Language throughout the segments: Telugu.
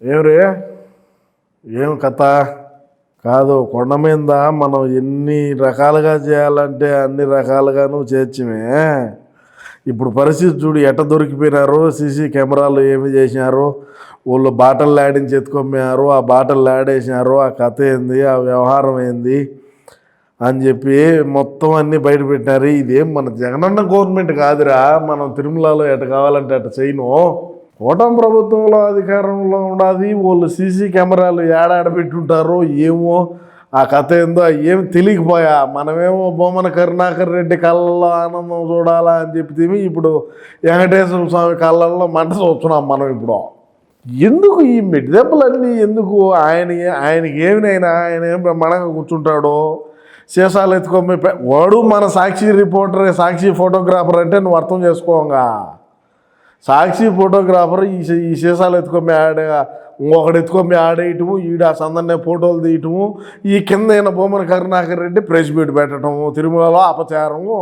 ఏమిరే ఏం కథ కాదు కొండ మీద మనం ఎన్ని రకాలుగా చేయాలంటే అన్ని రకాలుగాను చేయొచ్చుమే. ఇప్పుడు పరిస్థితి చూడు ఎట్ట దొరికిపోయినారు. సీసీ కెమెరాలు ఏమి చేసినారు, వాళ్ళు బాటలు ఆడించి ఎత్తుకొమ్మారు, ఆ బాటలు ఆడేసినారు, ఆ కథ ఏంది, ఆ వ్యవహారం ఏంది అని చెప్పి మొత్తం అన్నీ బయట పెట్టినారు. ఇదేం మన జగనన్న గవర్నమెంట్ కాదురా, మనం తిరుమలలో ఎట్ట కావాలంటే అట్ట చేయను. కూటమి ప్రభుత్వంలో అధికారంలో ఉన్నది, వాళ్ళు సీసీ కెమెరాలు ఏడాడబెట్టుంటారో ఏమో, ఆ కథ ఏందో ఏమి తెలియకపోయా. మనమేమో బొమ్మన కరుణాకర్ రెడ్డి కళ్ళల్లో ఆనందం చూడాలా అని చెప్తేమి ఇప్పుడు వెంకటేశ్వర స్వామి కళ్ళల్లో మంట చూస్తున్నాం మనం. ఇప్పుడు ఎందుకు ఈ మెడ్దెబ్బలన్నీ ఎందుకు? ఆయనకి ఏమినైనా ఆయన ఏం బ్రహ్మాండంగా కూర్చుంటాడో, శేషాలు ఎత్తుకొని వాడు మన సాక్షి రిపోర్టర్, సాక్షి ఫోటోగ్రాఫర్ అంటే నువ్వు అర్థం చేసుకోంగా. సాక్షి ఫోటోగ్రాఫర్ ఈ సీసాలు ఎత్తుకొని ఇంకొకటి ఎత్తుకొని ఆడేయటము, ఈడ సందన్నే ఫోటోలు తీయటము, ఈ కింద అయిన బొమ్మన కరుణాకర్ రెడ్డి ప్రెస్ మీట్ పెట్టడము, తిరుమలలో అపచారము,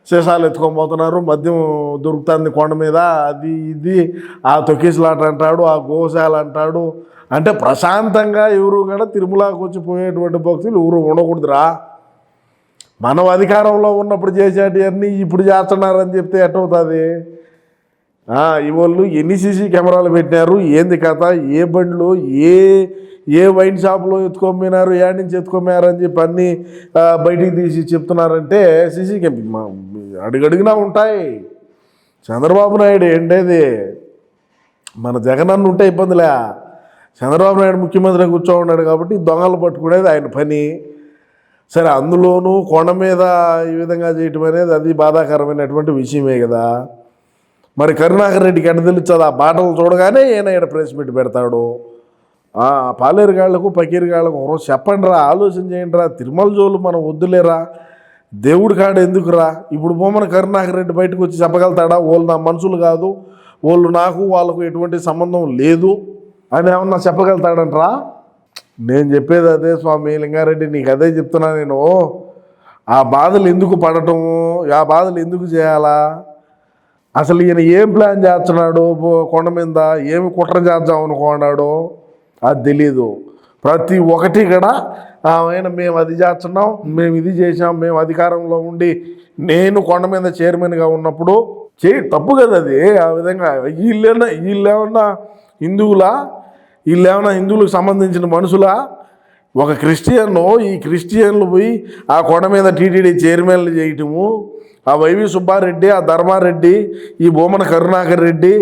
సీసాలు ఎత్తుకొని పోతున్నారు, మద్యం దొరుకుతుంది కొండ మీద, అది ఇది, ఆ తొక్కిసలాట అంటాడు, ఆ గోశాల అంటాడు. అంటే ప్రశాంతంగా ఎవరు కూడా తిరుమలకు వచ్చి పోయేటువంటి భక్తులు ఎవరు ఉండకూడదురా. మనం అధికారంలో ఉన్నప్పుడు చేసేటివన్నీ ఇప్పుడు చేస్తున్నారని చెప్తే ఎట్టవుతుంది? ఇవాళ్ళు ఎన్ని సీసీ కెమెరాలు పెట్టినారు, ఏంది కథ, ఏ బండ్లు ఏ వైన్ షాపులో ఎత్తుకొమ్మినారు, ఏడు నుంచి ఎత్తుకొమ్మారు అని చెప్పి అన్నీ బయటికి తీసి చెప్తున్నారంటే సీసీ కెమెరా అడుగడుగునా ఉంటాయి. చంద్రబాబు నాయుడు ఏంటేది, మన జగనన్న ఉంటే ఇబ్బందిలే. చంద్రబాబు నాయుడు ముఖ్యమంత్రిగా కూర్చోన్నాడు కాబట్టి దొంగలు పట్టుకునేది ఆయన పని. సరే, అందులోనూ కొండ మీద ఈ విధంగా చేయటం అనేది అది బాధాకరమైనటువంటి విషయమే కదా. మరి కరుణాకర్ రెడ్డికి ఎట్ట తెలుస్తుంది? ఆ బాటలు చూడగానే ఈయన ఇక్కడ ప్రెస్ మీట్ పెడతాడు. పాలేరుగాళ్లకు పకీరుగాళ్లకు ఒకరోజు చెప్పండి రా, ఆలోచన చేయండి రా. తిరుమల జోలు మనం వద్దులేరా, దేవుడి కాడ ఎందుకురా. ఇప్పుడు బొమ్మన కరుణాకర్ రెడ్డి బయటకు వచ్చి చెప్పగలుగుతాడా వాళ్ళు నా మనుషులు కాదు, వాళ్ళు నాకు వాళ్ళకు ఎటువంటి సంబంధం లేదు అని ఏమన్నా చెప్పగలుగుతాడంటరా? నేను చెప్పేది అదే స్వామి లింగారెడ్డి, నీకు అదే చెప్తున్నా నేను. ఆ బాధలు ఎందుకు పడటము, ఆ బాధలు ఎందుకు చేయాలా? అసలు ఈయన ఏం ప్లాన్ చేస్తున్నాడు, కొండ మీద ఏమి కుట్ర చేద్దాం అనుకున్నాడో అది తెలీదు. ప్రతి ఒక్కటి కూడా ఆయన మేము అది చేస్తున్నాం, మేము ఇది చేసాం, మేము అధికారంలో ఉండి నేను కొండ మీద చైర్మన్గా ఉన్నప్పుడు తప్పు కదా అది. ఆ విధంగా వీళ్ళేమన్నా హిందువులా, వీళ్ళేమన్నా హిందువులకు సంబంధించిన మనుషులా? ఒక క్రిస్టియన్ను, ఈ క్రిస్టియన్లు పోయి ఆ కొండ మీద టీటీడీ చైర్మన్లు చేయటము, ఆ వైవి సుబ్బారెడ్డి, ఆ ధర్మారెడ్డి, ఈ బొమ్మన కరుణాకర్ రెడ్డి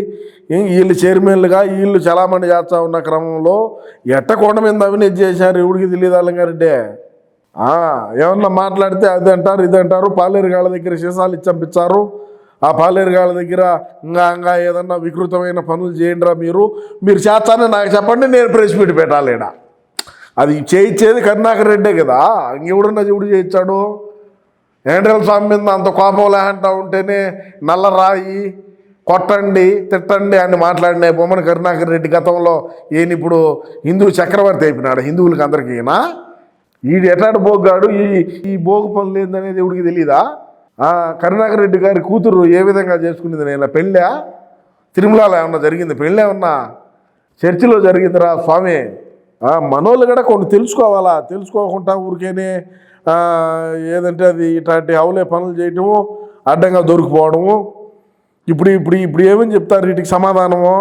వీళ్ళు చైర్మన్లుగా వీళ్ళు చలామణి చేస్తూ ఉన్న క్రమంలో ఎట్ట కొండ మీద అవినీతి చేశారు ఎవడికి తెలియదు. లింగారెడ్డి ఏమన్నా మాట్లాడితే అది అంటారు, ఇది అంటారు. పాలేరుగాళ్ళ దగ్గర సీసాలు ఇచ్చి చంపించారు, ఆ పాలేరుగాళ్ళ దగ్గర ఇంకా ఏదన్నా వికృతమైన పనులు చేయండిరా మీరు చేస్తానని నాకు చెప్పండి, నేను ప్రెస్ మీట్ పెట్టాలేడా. అది చేయించేది కరుణాకర్ రెడ్డే కదా, ఇంకెవడన్నా ఎవడు చేయించాడు? వెంకటేశ్వర స్వామి మీద అంత కోపం లేకుండా ఉంటేనే నల్ల రాయి కొట్టండి తిట్టండి అని మాట్లాడిన బొమ్మన కరుణాకర్ రెడ్డి గతంలో ఈయన ఇప్పుడు హిందూ చక్రవర్తి అయిపోయినాడు హిందువులకి అందరికీనా. ఈడు ఎట్లాంటి బోగ్గాడు, ఈ బోగు పనులు ఏందనేది ఎవడికి తెలీదా? కరుణాకర్ రెడ్డి గారి కూతురు ఏ విధంగా చేసుకునేది, నేను పెళ్ళా తిరుమలలో ఏమన్నా జరిగింది? పెళ్ళి ఏమన్నా చర్చిలో జరిగిందిరా స్వామి? మనోళ్ళు కూడా కొన్ని తెలుసుకోవాలా, తెలుసుకోకుండా ఊరికేనే ఏదంటే అది ఇట్లాంటి హౌలే పనులు చేయటము, అడ్డంగా దొరికిపోవడము. ఇప్పుడు ఏమని చెప్తారు వీటికి సమాధానము?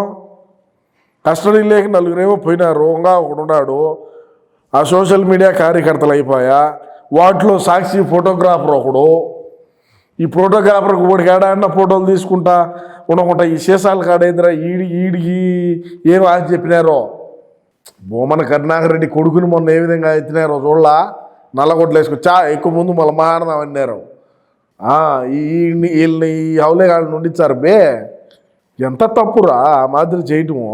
కస్టడీ లేక నలుగురేమో పోయినారు, ఇంకా ఒకడు ఉన్నాడు. ఆ సోషల్ మీడియా కార్యకర్తలు అయిపోయా, వాటిలో సాక్షి ఫోటోగ్రాఫర్ ఒకడు. ఈ ఫోటోగ్రాఫర్కి ఒకటి ఏడాడిన ఫోటోలు తీసుకుంటా ఉండకుండా ఈ సీసాల కాడేంద్రా ఈడికి ఏం ఆశ చెప్పినారో. బొమ్మన కరుణాకర్ రెడ్డి కొడుకుని మొన్న ఏ విధంగా ఎత్తినారో చూడలా, నల్లగొడ్లు వేసుకొచ్చా ఎక్కువ ముందు మళ్ళీ మాడదాం అన్నారు. వీళ్ళని ఈ హౌలేగాళ్ళని ఉండిచ్చారు బే. ఎంత తప్పురా ఆ మాదిరి చేయటము.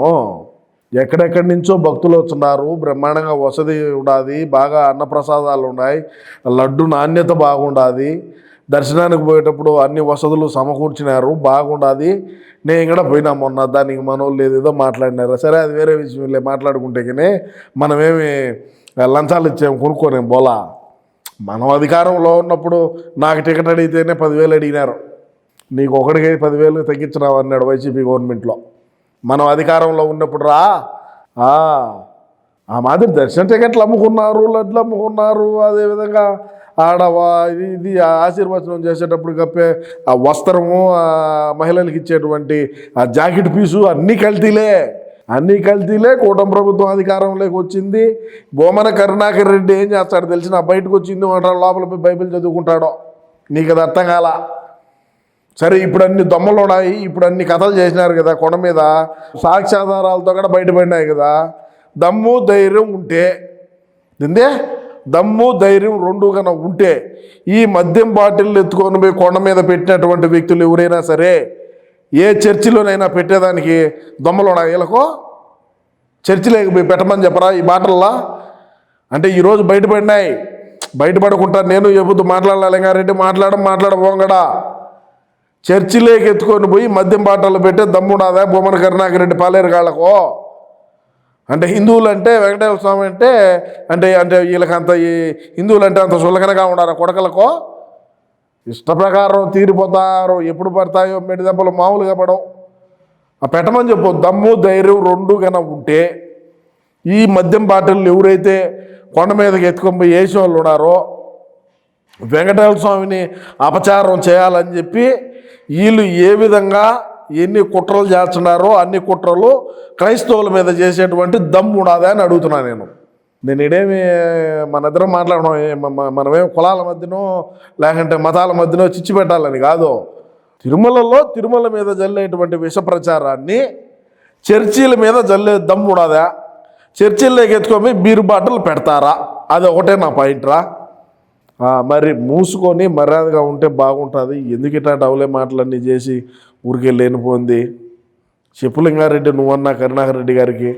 ఎక్కడెక్కడి నుంచో భక్తులు వస్తున్నారు, బ్రహ్మాండంగా వసతి ఉండాది, బాగా అన్నప్రసాదాలు ఉన్నాయి, లడ్డు నాణ్యత బాగుండాది, దర్శనానికి పోయేటప్పుడు అన్ని వసతులు సమకూర్చినారు, బాగుండాది. నేను కూడా పోయినా మొన్న, దానికి మనోళ్ళు ఏదేదో మాట్లాడినారు. సరే, అది వేరే విషయం మాట్లాడుకుంటే కానీ మనమేమి లంచాలు ఇచ్చాము కొనుక్కోనేం బోలా. మనం అధికారంలో ఉన్నప్పుడు నాకు టికెట్ అడిగితేనే 10,000 అడిగినారు, నీకు ఒకటికి 10,000 తగ్గించినావు అన్నాడు వైసీపీ గవర్నమెంట్లో. మనం అధికారంలో ఉన్నప్పుడు రా ఆ మాదిరి దర్శన టికెట్లు అమ్ముకున్నారు, లడ్లు అమ్ముకున్నారు. అదేవిధంగా ఇది ఆశీర్వచనం చేసేటప్పుడు కప్పే ఆ వస్త్రము, ఆ మహిళలకు ఇచ్చేటువంటి ఆ జాకెట్ పీసు అన్నీ కల్తీలే. కూటమి ప్రభుత్వం అధికారంలోకి వచ్చింది. బొమ్మన కరుణాకర్ రెడ్డి ఏం చేస్తాడు తెలిసిన, బయటకు వచ్చింది అంటాడు, లోపల పోయి బైబిల్ చదువుకుంటాడో. నీకు అది అర్థం కాల. సరే, ఇప్పుడు అన్ని దొమ్మలు ఉన్నాయి, ఇప్పుడు అన్ని కథలు చేసినారు కదా కొండ మీద, సాక్ష్యాధారాలతో కూడా బయటపడినాయి కదా. దమ్ము ధైర్యం ఉంటే దమ్ము ధైర్యం రెండు కన్నా ఉంటే ఈ మద్యం బాటిల్ ఎత్తుకొని పోయి కొండ మీద పెట్టినటువంటి వ్యక్తులు ఎవరైనా సరే ఏ చర్చిలోనైనా పెట్టేదానికి దొమ్మలు వీళ్ళకో చర్చిలోకి పోయి పెట్టమని చెప్పరా ఈ బాటల్లా? అంటే ఈరోజు బయటపడినాయి. బయటపడకుండా నేను ఎప్పుడు మాట్లాడాలి లింగారెడ్డి మాట్లాడబోంగడా. చర్చిలోకి ఎత్తుకొని పోయి మద్యం బాటల్లో పెట్టే దమ్ముడాదా బొమ్మన కరుణాకర్ రెడ్డి పాలేరుగాళ్ళకో? అంటే హిందువులు అంటే వెంకటేశ్వర స్వామి అంటే వీళ్ళకంత హిందువులు అంటే అంత సులకనగా ఉన్నారు కొడకలకో? ఇష్ట ప్రకారం తీరిపోతారు, ఎప్పుడు పడతాయో మెడి దెబ్బలు మామూలుగా పడవు. ఆ పెట్టమని చెప్పు. దమ్ము ధైర్యం రెండు కన్నా ఉంటే ఈ మద్యం బాటిల్ ఎవరైతే కొండ మీదకి ఎత్తుకొని పోయి వేసే వాళ్ళు ఉన్నారో, వెంకటేశ్వర స్వామిని అపచారం చేయాలని చెప్పి వీళ్ళు ఏ విధంగా ఎన్ని కుట్రలు చేస్తున్నారో అన్ని కుట్రలు క్రైస్తవుల మీద చేసేటువంటి దమ్ము ఉన్నదా అని అడుగుతున్నాను నేను ఇదేమి మన ఇద్దరం మాట్లాడడం, మనమేం కులాల మధ్యనో లేకంటే మతాల మధ్యనో చిచ్చు పెట్టాలని కాదు. తిరుమల మీద జల్లేటువంటి విష ప్రచారాన్ని చర్చీల మీద జల్లే దమ్ము ఉన్నదా? చర్చిల్లోకి ఎత్తుకొని బీరు బాటలు పెడతారా? అది ఒకటే నా పాయింట్ రా. మరి మూసుకొని మర్యాదగా ఉంటే బాగుంటుంది. ఎందుకు ఇట్లాంటి అవలే మాటలన్నీ చేసి ఊరికే లేనిపోయింది చెప్పు లింగారెడ్డి, నువ్వన్నా కరుణాకర్ రెడ్డి గారికి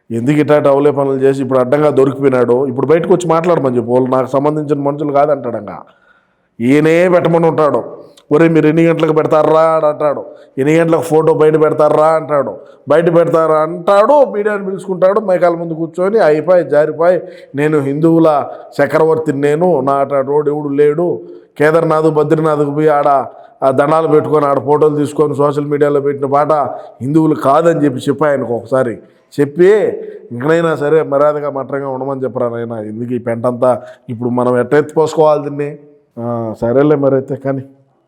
ఎందుకు ఇట్లాంటి అవలే పనులు చేసి ఇప్పుడు అడ్డంగా దొరికిపోయినాడు. ఇప్పుడు బయటకు వచ్చి మాట్లాడమని చెప్పు. వాళ్ళు నాకు సంబంధించిన మనుషులు కాదంటాడంగా. ఈయనే పెట్టమని ఉంటాడు. ఒరే మీరు ఎన్ని గంటలకు పెడతారా అని అంటాడు. ఎన్ని గంటలకు ఫోటో బయట పెడతారా అంటాడు. బయట పెడతారా అంటాడు. మీడియాని పిలుచుకుంటాడు. మైకాల ముందు కూర్చొని అయిపోయి జారిపోయి నేను హిందువుల చక్రవర్తిని, నేను నా రోడ్ ఎవడు లేడు, కేదార్నాథ్ బద్రీనాథ్కి పోయి ఆడ ఆ దండాలు పెట్టుకొని ఆడ ఫోటోలు తీసుకొని సోషల్ మీడియాలో పెట్టిన పాట హిందువులు కాదని చెప్పి ఆయనకు ఒకసారి చెప్పి ఇంకనైనా సరే మర్యాదగా మట్టంగా ఉండమని చెప్పరా నాయన. ఎందుకు ఈ పెంటంతా ఇప్పుడు మనం ఎట్ట ఎత్తిపోసుకోవాలి దీన్ని? సరేలే మరి అయితే కానీ